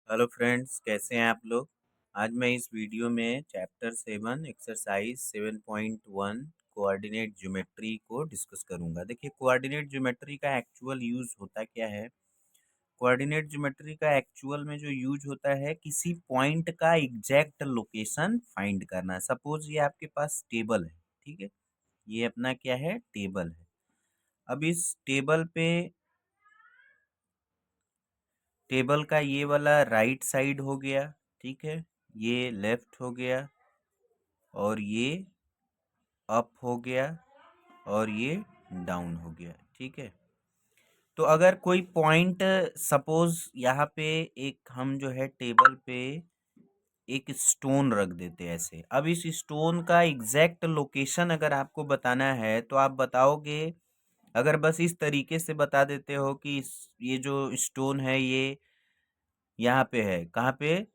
Hello friends, कैसे हैं आप लोग। आज मैं इस वीडियो में चैप्टर 7 एक्सरसाइज 7.1 कोऑर्डिनेट ज्योमेट्री को डिस्कस करूंगा। देखिए, कोऑर्डिनेट ज्योमेट्री का एक्चुअल यूज होता क्या है। कोऑर्डिनेट ज्योमेट्री का एक्चुअल में जो यूज होता है, किसी पॉइंट का एग्जैक्ट लोकेशन फाइंड करना। सपोज ये आपके पास टेबल है, ठीक है। ये अपना क्या है, टेबल है। अब इस टेबल का ये वाला राइट साइड हो गया, ठीक है। ये लेफ्ट हो गया और ये अप हो गया और ये डाउन हो गया, ठीक है। तो अगर कोई पॉइंट, सपोज यहाँ पे एक हम जो है टेबल पे एक स्टोन रख देते हैं ऐसे। अब इस स्टोन का एग्जैक्ट लोकेशन अगर आपको बताना है तो आप बताओगे। अगर बस इस तरीके से बता देते हो कि ये जो स्टोन है ये यहाँ पे है, कहाँ पे,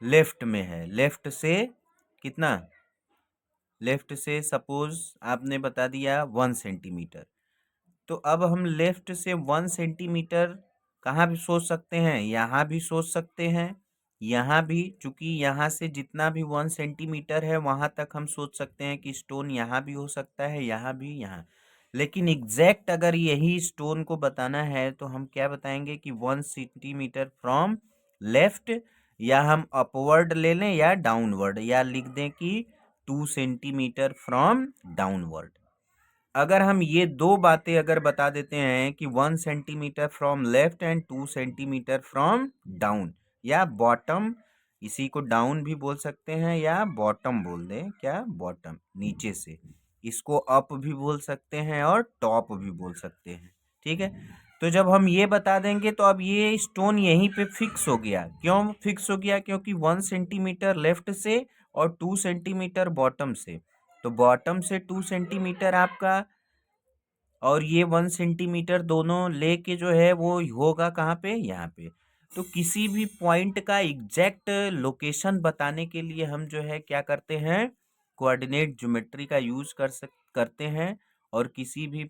लेफ्ट में है। लेफ्ट से कितना, लेफ्ट से सपोज आपने बता दिया 1 सेंटीमीटर। तो अब हम लेफ्ट से 1 सेंटीमीटर कहाँ भी सोच सकते हैं, यहाँ भी सोच सकते हैं, यहाँ भी। चूंकि यहाँ से जितना भी 1 सेंटीमीटर है वहां तक हम सोच सकते हैं कि स्टोन यहाँ भी हो सकता है, यहाँ भी, यहाँ। लेकिन एग्जैक्ट अगर यही स्टोन को बताना है तो हम क्या बताएंगे कि 1 सेंटीमीटर फ्रॉम लेफ्ट, या हम अपवर्ड ले लें या डाउनवर्ड, या लिख दें कि 2 सेंटीमीटर फ्रॉम डाउनवर्ड। अगर हम ये दो बातें अगर बता देते हैं कि 1 centimetre from left and 2 centimetre from down, या बॉटम, इसी को डाउन भी बोल सकते हैं या बॉटम बोल दें, क्या, बॉटम, नीचे से। इसको अप भी बोल सकते हैं और टॉप भी बोल सकते हैं, ठीक है। तो जब हम ये बता देंगे तो अब ये स्टोन यहीं पे फिक्स हो गया। क्यों फिक्स हो गया? क्योंकि 1 सेंटीमीटर लेफ्ट से और 2 सेंटीमीटर बॉटम से। तो बॉटम से 2 सेंटीमीटर आपका और ये 1 सेंटीमीटर दोनों लेके जो है वो होगा कहाँ पे, यहाँ पे। तो किसी भी पॉइंट का एग्जैक्ट लोकेशन बताने के लिए हम जो है क्या करते हैं, कोऑर्डिनेट ज्योमेट्री का यूज करते हैं। और किसी भी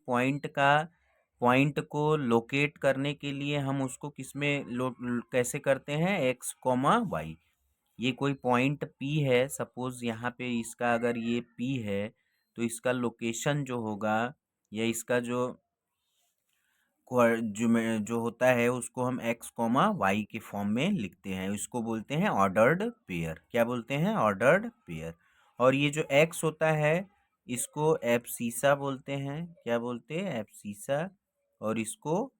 पॉइंट को लोकेट करने के लिए हम उसको किसमें कैसे करते हैं, एक्स कॉमा वाई। ये कोई पॉइंट पी है, सपोज यहाँ पे इसका अगर ये पी है तो इसका लोकेशन जो होगा, या इसका जो होता है उसको हम एक्स कॉमा वाई के फॉर्म में लिखते हैं। इसको बोलते हैं ऑर्डर्ड पेयर। क्या बोलते हैं, ऑर्डर्ड पेयर। और ये जो एक्स होता है इसको एब्सीसा बोलते हैं। क्या बोलते हैं, एब्सीसा। और इसको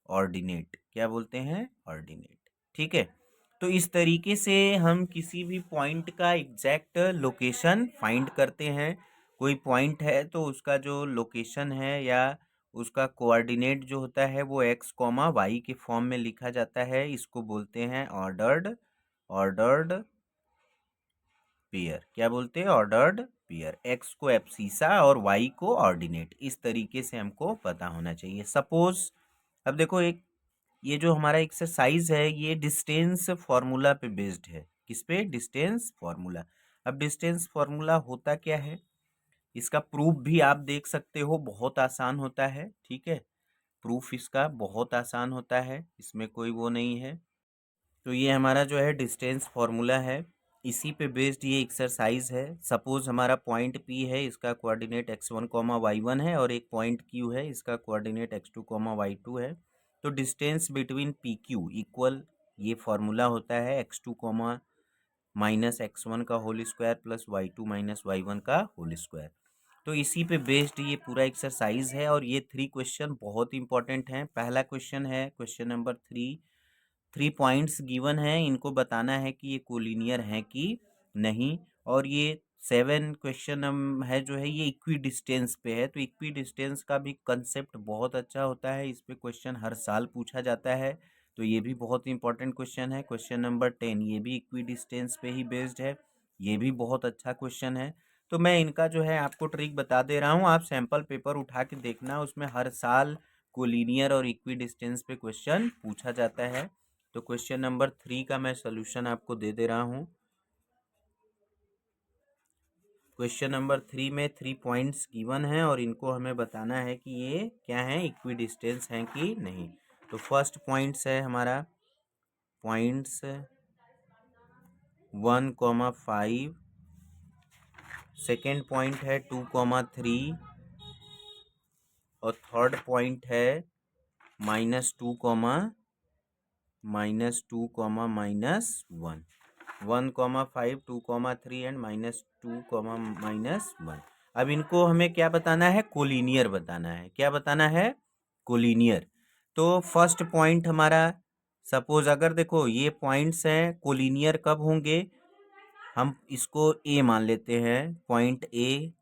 ऑर्डिनेट, क्या बोलते हैं, ऑर्डिनेट, ठीक है। तो इस तरीके से हम किसी भी पॉइंट का एग्जैक्ट लोकेशन फाइंड करते हैं। कोई पॉइंट है तो उसका जो लोकेशन है या उसका कोऑर्डिनेट जो होता है वो एक्स कॉमा वाई के फॉर्म में लिखा जाता है। इसको बोलते हैं ऑर्डर्ड ऑर्डर्ड पेयर। क्या बोलते हैं, ऑर्डर्ड पेयर। एक्स को एब्सीसा और वाई को ऑर्डिनेट। इस तरीके से हमको पता होना चाहिए। सपोज अब देखो, एक ये जो हमारा एक्सरसाइज है ये डिस्टेंस फार्मूला पे बेस्ड है। किस पे, डिस्टेंस फार्मूला। अब डिस्टेंस फार्मूला होता क्या है, इसका प्रूफ भी आप देख सकते हो, बहुत आसान होता है, ठीक है। प्रूफ इसका बहुत आसान होता है, इसमें कोई वो नहीं है। तो ये हमारा जो है डिस्टेंस फार्मूला है, इसी पे बेस्ड ये एक्सरसाइज है। सपोज हमारा पॉइंट पी है, इसका कोऑर्डिनेट x1 कॉमा y1 है, और एक पॉइंट q है, इसका कोऑर्डिनेट x2 कॉमा y2 है। तो distance between P Q equal, ये फार्मूला होता है x2 कॉमा माइनस x1 का whole square plus y2 minus y1 का होल स्क्वायर। तो इसी पे बेस्ड ये पूरा एक्सरसाइज है। और ये 3 क्वेश्चन बहुत इंपॉर्टेंट हैं। पहला क्वेश्चन है क्वेश्चन नंबर 3 पॉइंट्स गिवन है, इनको बताना है कि ये कोलिनियर हैं कि नहीं। और ये 7 क्वेश्चन है जो है ये इक्वी डिस्टेंस पे है। तो इक्वी डिस्टेंस का भी कंसेप्ट बहुत अच्छा होता है, इस पे क्वेश्चन हर साल पूछा जाता है। तो ये भी बहुत इंपॉर्टेंट क्वेश्चन है। क्वेश्चन नंबर 10 ये भी इक्वी डिस्टेंस पे ही बेस्ड है, ये भी बहुत अच्छा क्वेश्चन है। तो मैं इनका जो है आपको ट्रिक बता दे रहा हूँ, आप सैम्पल पेपर उठा के देखना, उसमें हर साल कोलिनियर और इक्वी डिस्टेंस पे क्वेश्चन पूछा जाता है। तो क्वेश्चन नंबर 3 का मैं सोल्यूशन आपको दे दे रहा हूँ। क्वेश्चन नंबर 3 में 3 पॉइंट्स गिवन हैं और इनको हमें बताना है कि ये क्या है, इक्वी डिस्टेंस हैं कि नहीं। तो फर्स्ट पॉइंट्स है हमारा, पॉइंट्स 1,5, सेकेंड पॉइंट है 2,3 और थर्ड पॉइंट है -2, -2, -1, 1,5, 2,3 एंड -2, -1। अब इनको हमें क्या बताना है? कोलिनियर बताना है। क्या बताना है? कोलिनियर। तो फर्स्ट पॉइंट हमारा, सपोज अगर देखो ये पॉइंट्स हैं, कोलिनियर कब होंगे? हम इसको ए मान लेते हैं, पॉइंट ए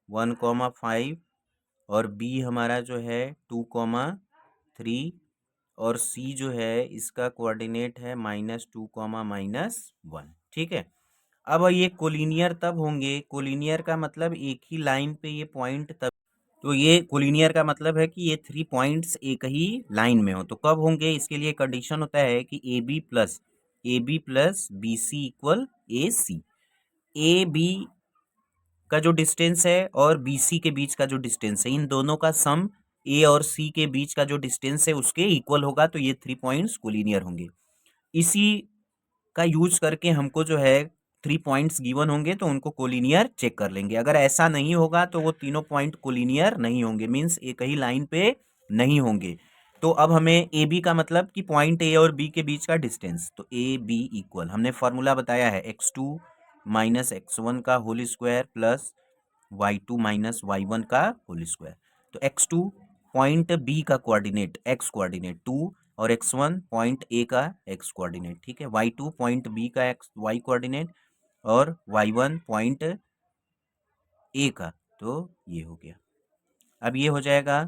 1,5 और बी हमारा जो है 2,3 और सी जो है इसका कोऑर्डिनेट है -2, -1। ठीक है। अब ये कोलिनियर तब होंगे, कोलिनियर का मतलब एक ही लाइन पे ये पॉइंट तब, तो ये कोलिनियर का मतलब है कि ये 3 पॉइंट्स एक ही लाइन में हो। तो कब होंगे? इसके लिए कंडीशन होता है कि A B plus B C equal A C. A B का जो डिस्टेंस है और बी सी के बीच का जो डिस्टेंस है, इन दोनों का सम ए और सी के बीच का जो डिस्टेंस है उसके इक्वल होगा, तो ये 3 पॉइंट्स कोलिनियर होंगे। इसी का यूज करके हमको जो है 3 पॉइंट्स गिवन होंगे तो उनको कोलिनियर चेक कर लेंगे। अगर ऐसा नहीं होगा तो वो तीनों पॉइंट कोलिनियर नहीं होंगे, मीन्स एक ही लाइन पे नहीं होंगे। तो अब हमें ए बी का मतलब कि पॉइंट ए और बी के बीच का डिस्टेंस, तो ए बी इक्वल, हमने फॉर्मूला बताया है x2 माइनस x1 का whole square plus y2 minus y1 का होल स्क्वायर। तो x2 पॉइंट बी का कोऑर्डिनेट x कोऑर्डिनेट 2 और x1 पॉइंट ए का x कोऑर्डिनेट। ठीक है। y2 पॉइंट बी का x y कोऑर्डिनेट और y1 पॉइंट ए का, तो ये हो गया। अब ये हो जाएगा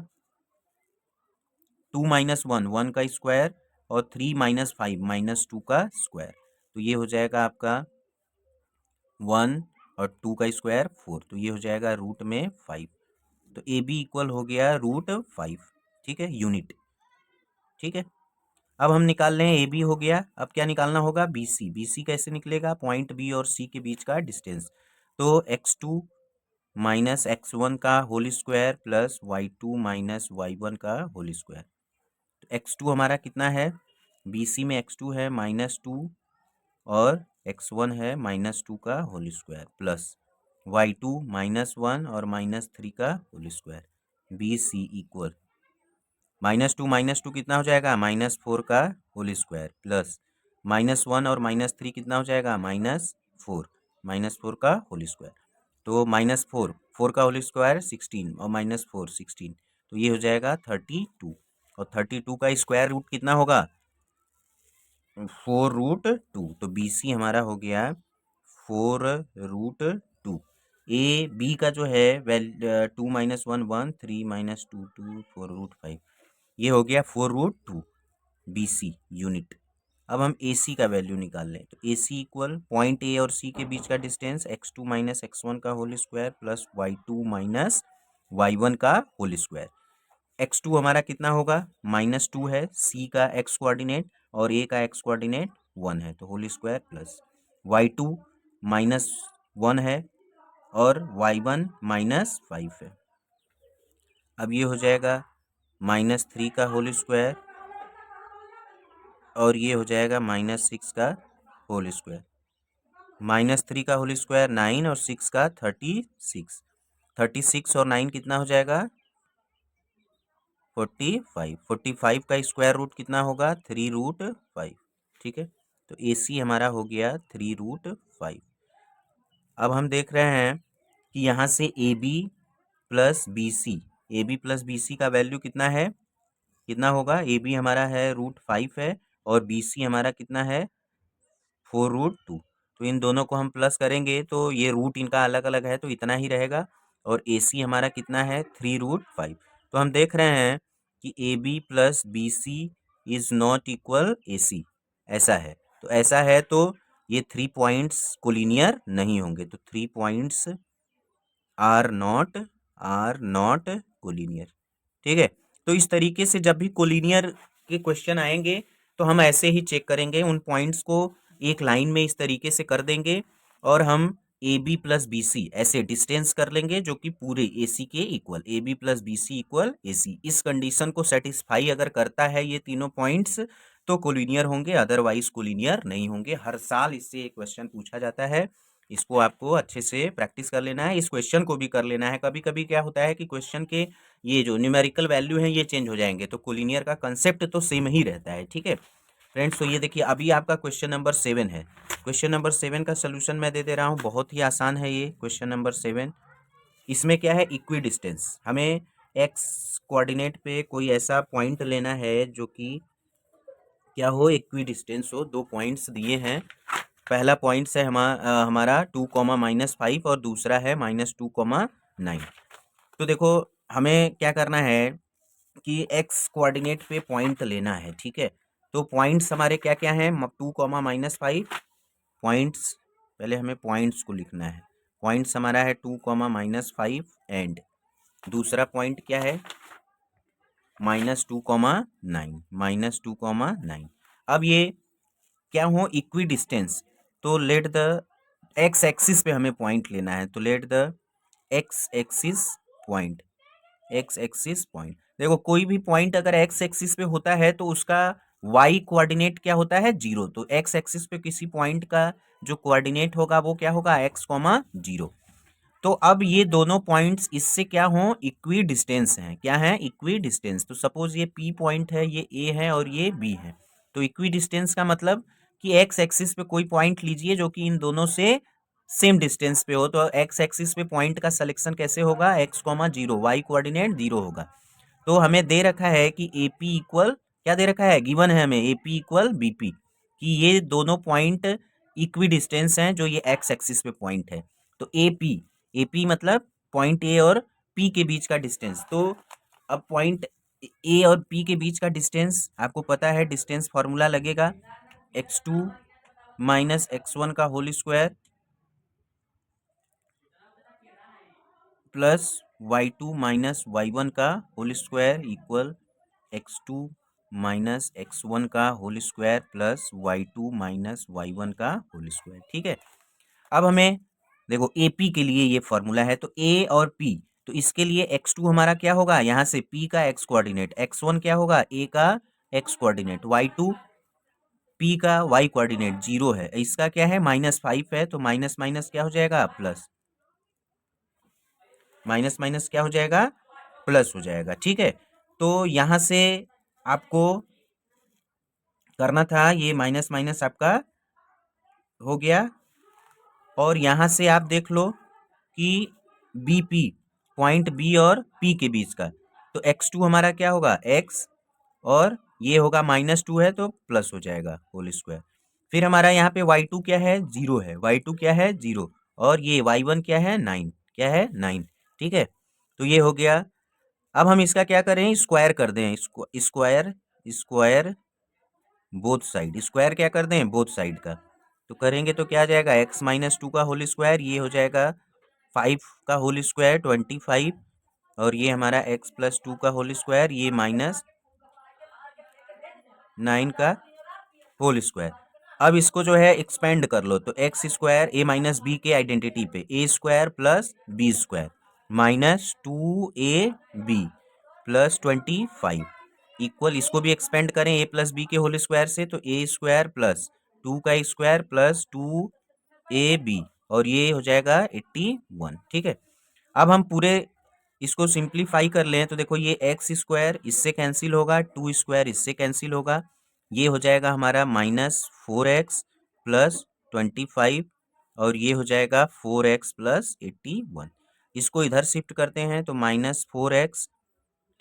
2 माइनस 1 1 का स्क्वायर और 3 माइनस 5 -2 का स्क्वायर, तो ये हो जाएगा आपका 1 और 2 का स्क्वायर 4, तो ये हो जाएगा रूट में 5। तो ए बी इक्वल हो गया √5। ठीक है, यूनिट। ठीक है। अब हम निकाल रहे हैं ए बी हो गया। अब क्या निकालना होगा? B C. बी सी कैसे निकलेगा? पॉइंट बी और सी के बीच का डिस्टेंस। तो x2 माइनस x1 का whole square plus y2 minus y1 का होल स्क्वायर। तो x2 हमारा कितना है? बी सी में x2 है -2 और x1 है -2 का होल स्क्वायर प्लस y2 -1 और -3 का whole square. B C equal -2 कितना हो जाएगा? -4 का होल स्क्वायर प्लस -1 और -3 कितना हो जाएगा? -4 का होल स्क्वायर। तो -4 का होल स्क्वायर 16 और -4 16, तो ये हो जाएगा 32 और 32 का स्क्वायर रूट कितना होगा? 4√2। तो बी सी हमारा हो गया 4√2। ए बी का जो है 2 - 1 1 3 - 2 2 4√5, ये हो गया 4√2 बी सी यूनिट। अब हम ए सी का वैल्यू निकाल लें। तो ए सी इक्वल पॉइंट ए और सी के बीच का डिस्टेंस x2 माइनस x1 का whole square plus y2 minus y1 का होल स्क्वायर। x2 हमारा कितना होगा? -2 है, c का x कोऑर्डिनेट और a का x कोऑर्डिनेट 1 है, तो होल स्क्वायर प्लस y2 -1 है और y1 -5 है। अब ये हो जाएगा -3 का होल स्क्वायर और ये हो जाएगा -6 का होल स्क्वायर। -3 का होल स्क्वायर 9 और 6 का 36। 36 और 9 कितना हो जाएगा? 45। 45 का स्क्वायर रूट कितना होगा? 3√5। ठीक है। तो ए सी हमारा हो गया 3√5। अब हम देख रहे हैं कि यहाँ से A B plus B C का वैल्यू कितना है? कितना होगा? ए बी हमारा है √5 है और बी सी हमारा कितना है? 4√2। तो इन दोनों को हम प्लस करेंगे तो ये रूट इनका अलग अलग है तो इतना ही रहेगा और ए सी हमारा कितना है? 3√5। तो हम देख रहे हैं कि A B plus B C is not equal A C, ऐसा है। तो ऐसा है तो ये 3 पॉइंट्स कोलिनियर नहीं होंगे। तो 3 पॉइंट्स आर नॉट कोलिनियर। ठीक है। तो इस तरीके से जब भी कोलिनियर के क्वेश्चन आएंगे तो हम ऐसे ही चेक करेंगे, उन पॉइंट्स को एक लाइन में इस तरीके से कर देंगे और हम A B plus B C ऐसे डिस्टेंस कर लेंगे जो कि पूरे ए सी के equal, A B plus B C equal A C. इस कंडीशन को सेटिस्फाई अगर करता है ये तीनों पॉइंट्स तो कोलिनियर होंगे, अदरवाइज कोलिनियर नहीं होंगे। हर साल इससे एक क्वेश्चन पूछा जाता है, इसको आपको अच्छे से प्रैक्टिस कर लेना है, इस क्वेश्चन को भी कर लेना है। कभी कभी क्या होता है कि क्वेश्चन के ये जो न्यूमेरिकल वैल्यू है ये चेंज हो जाएंगे, तो कोलिनियर का कंसेप्ट तो सेम ही रहता है। ठीक है फ्रेंड्स, तो ये देखिए अभी आपका क्वेश्चन नंबर 7 है। क्वेश्चन नंबर 7 का सोल्यूशन मैं दे दे रहा हूँ, बहुत ही आसान है ये क्वेश्चन नंबर 7। इसमें क्या है, इक्वी डिस्टेंस, हमें एक्स कोऑर्डिनेट पे कोई ऐसा पॉइंट लेना है जो कि क्या हो, इक्वी डिस्टेंस हो। दो पॉइंट्स दिए हैं, पहला पॉइंट्स है हमारा 2, -5 और दूसरा है -2, 9। तो देखो हमें क्या करना है कि एक्स कोऑर्डिनेट पे पॉइंट लेना है। ठीक है, तो पॉइंट्स हमारे क्या क्या हैं, 2, -5 पॉइंट्स, पहले हमें पॉइंट्स को लिखना है। पॉइंट्स हमारा है 2, -5 एंड दूसरा पॉइंट क्या है -2, 9, -2, 9। अब ये क्या हो, इक्वी डिस्टेंस, तो लेट द एक्स एक्सिस पे हमें पॉइंट लेना है, तो let the x axis point, x axis point. देखो कोई भी पॉइंट अगर एक्स एक्सिस पे होता है तो उसका वाई कोऑर्डिनेट क्या होता है, 0। तो एक्स एक्सिस पे किसी पॉइंट का जो कोऑर्डिनेट होगा वो क्या होगा, x, 0। तो अब ये दोनों पॉइंट्स इससे क्या हो, इक्वी डिस्टेंस हैं। क्या है, इक्वी डिस्टेंस। तो सपोज ये P पॉइंट है, ये A है और ये B है। तो इक्वी डिस्टेंस का मतलब कि एक्स एक्सिस पे कोई पॉइंट लीजिए जो कि इन दोनों से सेम डिस्टेंस पे हो। तो एक्स एक्सिस पे पॉइंट का सिलेक्शन कैसे होगा, x, 0, वाई कोऑर्डिनेट 0 होगा। तो हमें दे रखा है कि ए पी इक्वल, क्या दे रखा है, गिवन है हमें A P equal B P, कि ये दोनों पॉइंट इक्वी डिस्टेंस हैं जो ये एक्स एक्सिस पे पॉइंट है। तो ए पी मतलब पॉइंट ए और पी के बीच का डिस्टेंस। तो अब पॉइंट ए और पी के बीच का डिस्टेंस आपको पता है, डिस्टेंस फॉर्मूला लगेगा x2 - x1 का whole square plus y2 - y1 का whole square equal x2 - x1 का whole square plus y2 - y1 का होल स्क्वायर। ठीक है, अब हमें देखो ए पी के लिए ये फॉर्मूला है, तो ए और पी, तो इसके लिए x2 हमारा क्या होगा, यहाँ से p का x कोऑर्डिनेट, x1 क्या होगा, a का x कोऑर्डिनेट, y2 p का y कोऑर्डिनेट 0 है, इसका क्या है -5 है, तो माइनस माइनस क्या हो जाएगा, प्लस, माइनस माइनस क्या हो जाएगा, प्लस हो जाएगा। ठीक है, तो यहाँ से आपको करना था, ये माइनस माइनस आपका हो गया, और यहाँ से आप देख लो कि बी पी, पॉइंट बी और पी के बीच का, तो x2 हमारा क्या होगा, x, और ये होगा -2 है तो प्लस हो जाएगा होल स्क्वायर। फिर हमारा यहाँ पे y2 क्या है, 0 है, y2 क्या है, 0, और ये y1 क्या है, 9, क्या है, 9। ठीक है, तो ये हो गया। अब हम इसका क्या करें, स्क्वायर कर दें, square, square both side, square क्या कर दें, बोथ साइड का। तो करेंगे तो क्या आ जाएगा, x - 2 का होल स्क्वायर, ये हो जाएगा 5 का होल स्क्वायर 25, और ये हमारा x+2 का होल स्क्वायर, ये -9 का होल स्क्वायर। अब इसको जो है एक्सपेंड कर लो, तो एक्स स्क्वायर a - b के आइडेंटिटी पे a² plus b² -2ab plus 25 equal, इसको भी एक्सपेंड करें a+b के होल स्क्वायर से, तो a² प्लस 2 का स्क्वायर प्लस 2ab, और ये हो जाएगा 81। ठीक है, अब हम पूरे इसको सिंप्लीफाई कर लें, तो देखो ये x² इससे कैंसिल होगा, 2² इससे कैंसिल होगा, ये हो जाएगा हमारा -4x प्लस 25, और ये हो जाएगा 4x प्लस 81। इसको इधर शिफ्ट करते हैं तो -4x,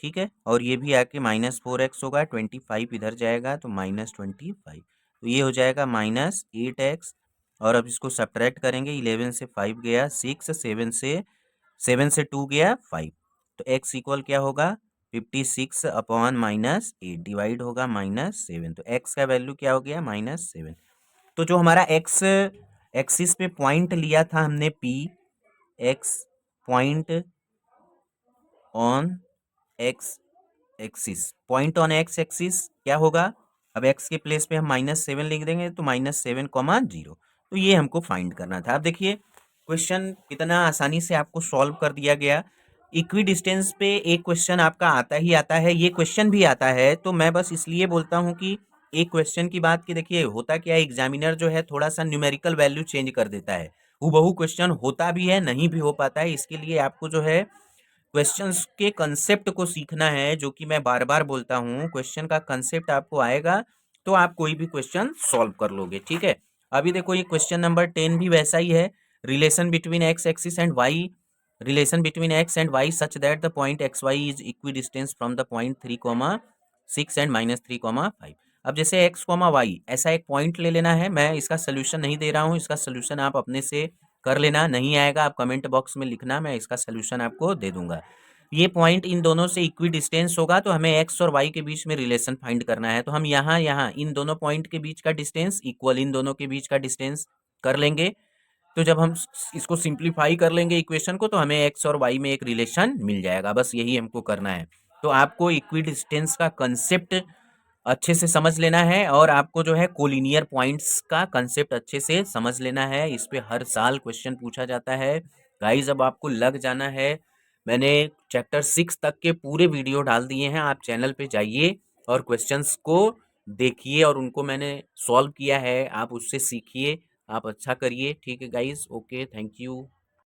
ठीक है, और ये भी आके -4x होगा, 25 इधर जाएगा तो -25, तो ये हो जाएगा -8x। और अब इसको सब्ट्रैक्ट करेंगे, 11 से 5 गया 6, 7 से 2 गया 5, तो x इक्वल क्या होगा, 56/-8 डिवाइड होगा -7, तो x का वैल्यू क्या हो गया, -7। तो जो हमारा x एक्सिस पे पॉइंट लिया था हमने p, x point on x axis, point on x axis क्या होगा, अब x के प्लेस पे हम -7 लिख देंगे, तो -7, 0। तो ये हमको फाइंड करना था। अब देखिए क्वेश्चन कितना आसानी से आपको सॉल्व कर दिया गया। इक्वी डिस्टेंस पे एक क्वेश्चन आपका आता ही आता है, ये क्वेश्चन भी आता है, तो मैं बस इसलिए बोलता हूँ कि एक क्वेश्चन की बात की, देखिए होता क्या है, एग्जामिनर जो है थोड़ा सा न्यूमेरिकल वैल्यू चेंज कर देता है, हूबहू क्वेश्चन होता भी है, नहीं भी हो पाता है। इसके लिए आपको जो है क्वेश्चंस के कंसेप्ट को सीखना है, जो कि मैं बार बार बोलता हूँ, क्वेश्चन का कंसेप्ट आपको आएगा तो आप कोई भी क्वेश्चन सॉल्व कर लोगे, ठीक है। अभी देखो ये क्वेश्चन नंबर 10 भी वैसा ही है। Relation between X axis and Y, relation between X and Y such that the point X Y is equidistance from the point 3,6 and -3,5। अब जैसे एक्स कॉमा वाई ऐसा एक पॉइंट ले लेना है, मैं इसका सोल्यूशन नहीं दे रहा हूँ, इसका सोल्यूशन आप अपने से कर लेना, नहीं आएगा आप कमेंट बॉक्स में लिखना, मैं इसका सोल्यूशन आपको दे दूंगा। ये पॉइंट इन दोनों से इक्वी डिस्टेंस होगा, तो हमें एक्स और वाई के बीच में रिलेशन फाइंड करना है। तो हम यहाँ यहाँ इन दोनों पॉइंट के बीच का डिस्टेंस इक्वल इन दोनों के बीच का डिस्टेंस कर लेंगे। तो जब हम इसको सिंप्लीफाई कर लेंगे इक्वेशन को, तो हमें एक्स और वाई में एक रिलेशन मिल जाएगा, बस यही हमको करना है। तो आपको इक्वी डिस्टेंस का कंसेप्ट अच्छे से समझ लेना है, और आपको जो है कोलिनियर पॉइंट्स का कंसेप्ट अच्छे से समझ लेना है। इस पे हर साल क्वेश्चन पूछा जाता है गाइस, अब आपको लग जाना है। मैंने चैप्टर 6 तक के पूरे वीडियो डाल दिए हैं, आप चैनल पे जाइए और क्वेश्चंस को देखिए, और उनको मैंने सॉल्व किया है, आप उससे सीखिए, आप अच्छा करिए, ठीक है गाइस, ओके, थैंक यू।